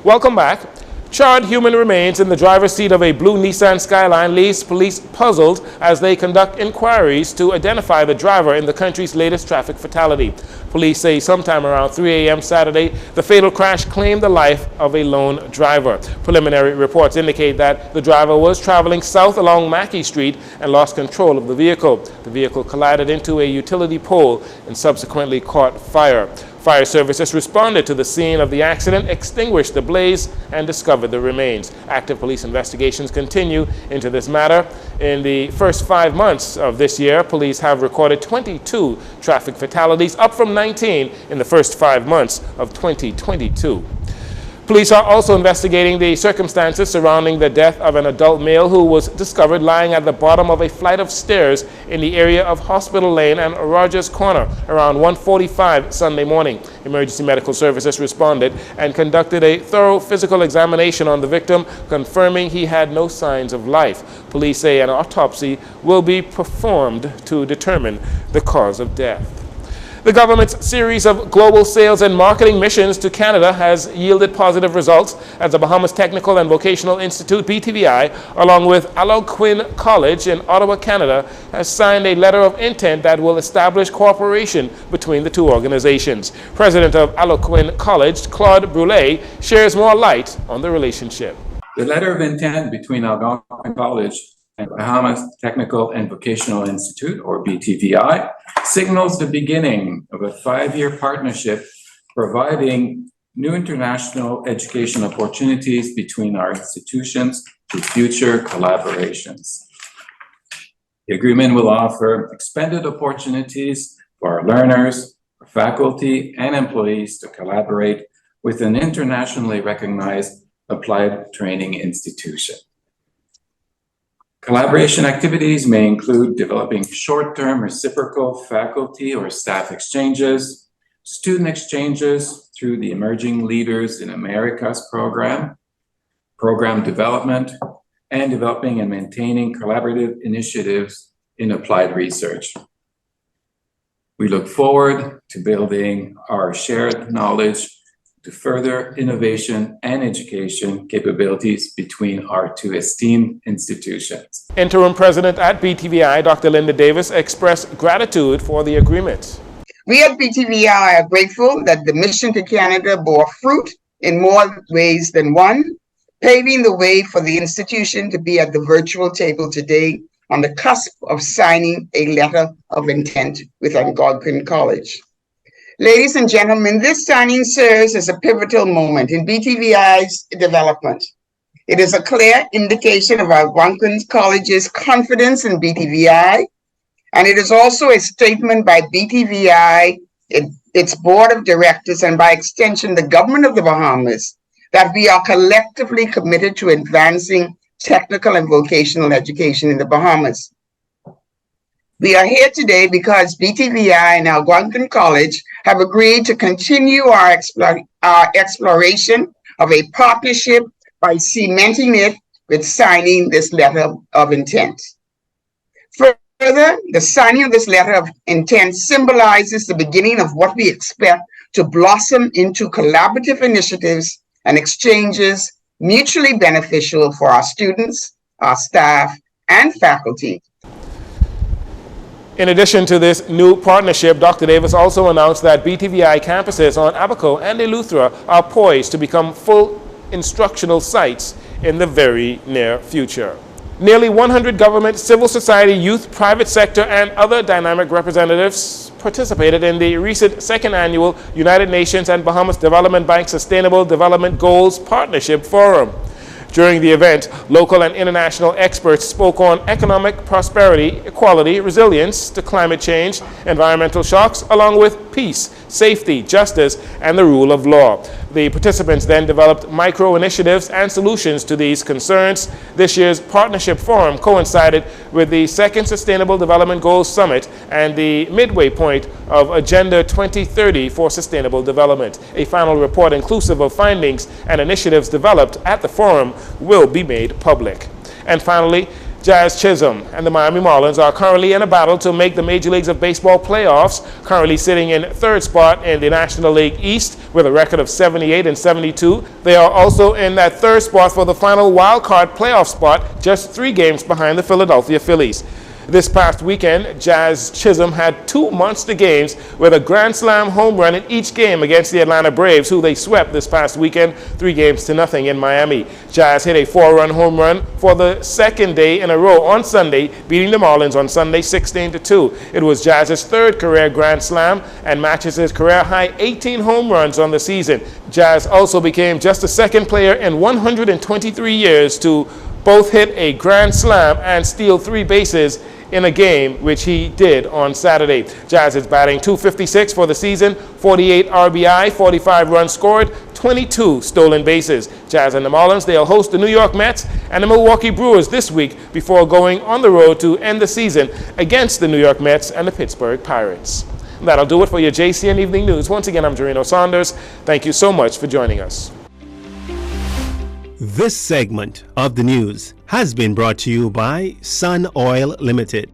Welcome back. Charred human remains in the driver's seat of a blue Nissan Skyline leaves police puzzled as they conduct inquiries to identify the driver in the country's latest traffic fatality. Police say sometime around 3 a.m. Saturday, the fatal crash claimed the life of a lone driver. Preliminary reports indicate that the driver was traveling south along Mackey Street and lost control of the vehicle. The vehicle collided into a utility pole and subsequently caught fire. Fire services responded to the scene of the accident, extinguished the blaze, and discovered the remains. Active police investigations continue into this matter. In the first 5 months of this year, police have recorded 22 traffic fatalities, up from 19 in the first 5 months of 2022. Police are also investigating the circumstances surrounding the death of an adult male who was discovered lying at the bottom of a flight of stairs in the area of Hospital Lane and Rogers Corner around 1:45 Sunday morning. Emergency medical services responded and conducted a thorough physical examination on the victim, confirming he had no signs of life. Police say an autopsy will be performed to determine the cause of death. The government's series of global sales and marketing missions to Canada has yielded positive results as the Bahamas Technical and Vocational Institute, BTVI, along with Algonquin College in Ottawa, Canada, has signed a letter of intent that will establish cooperation between the two organizations. President of Algonquin College, Claude Brulé, shares more light on the relationship. The letter of intent between Algonquin College and Bahamas Technical and Vocational Institute, or BTVI, signals the beginning of a 5-year partnership providing new international education opportunities between our institutions through future collaborations. The agreement will offer expanded opportunities for our learners, our faculty, and employees to collaborate with an internationally recognized applied training institution. Collaboration activities may include developing short-term reciprocal faculty or staff exchanges, student exchanges through the Emerging Leaders in Americas program development, and developing and maintaining collaborative initiatives in applied research. We look forward to building our shared knowledge to further innovation and education capabilities between our two esteemed institutions. Interim President at BTVI, Dr. Linda Davis, expressed gratitude for the agreement. We at BTVI are grateful that the mission to Canada bore fruit in more ways than one, paving the way for the institution to be at the virtual table today on the cusp of signing a letter of intent with Algonquin College. Ladies and gentlemen, this signing serves as a pivotal moment in BTVI's development. It is a clear indication of Algonquin College's confidence in BTVI, and it is also a statement by BTVI, its board of directors, and by extension, the government of the Bahamas, that we are collectively committed to advancing technical and vocational education in the Bahamas. We are here today because BTVI and Algonquin College have agreed to continue our exploration of a partnership by cementing it with signing this letter of intent. Further, the signing of this letter of intent symbolizes the beginning of what we expect to blossom into collaborative initiatives and exchanges mutually beneficial for our students, our staff, and faculty. In addition to this new partnership, Dr. Davis also announced that BTVI campuses on Abaco and Eleuthera are poised to become full instructional sites in the very near future. Nearly 100 government, civil society, youth, private sector, and other dynamic representatives participated in the recent second annual United Nations and Bahamas Development Bank Sustainable Development Goals Partnership Forum. During the event, local and international experts spoke on economic prosperity, equality, resilience to climate change, environmental shocks, along with peace, safety, justice, and the rule of law. The participants then developed micro-initiatives and solutions to these concerns. This year's partnership forum coincided with the second Sustainable Development Goals Summit and the midway point of Agenda 2030 for Sustainable Development. A final report inclusive of findings and initiatives developed at the forum will be made public. And finally, Jazz Chisholm and the Miami Marlins are currently in a battle to make the Major Leagues of Baseball playoffs, currently sitting in third spot in the National League East with a record of 78 and 72. They are also in that third spot for the final wild card playoff spot, just 3 games behind the Philadelphia Phillies. This past weekend, Jazz Chisholm had 2 monster games with a grand slam home run in each game against the Atlanta Braves, who they swept this past weekend 3-0 in Miami. Jazz hit a 4-run home run for the second day in a row on Sunday, beating the Marlins on Sunday 16-2. It was Jazz's 3rd career grand slam and matches his career high 18 home runs on the season. Jazz also became just the 2nd player in 123 years to both hit a grand slam and steal 3 bases in a game, which he did on Saturday. Jazz is batting .256 for the season, 48 RBI, 45 runs scored, 22 stolen bases. Jazz and the Marlins, they'll host the New York Mets and the Milwaukee Brewers this week before going on the road to end the season against the New York Mets and the Pittsburgh Pirates. That'll do it for your JCN Evening News. Once again, I'm Jarino Saunders. Thank you so much for joining us. This segment of the news has been brought to you by Sun Oil Limited.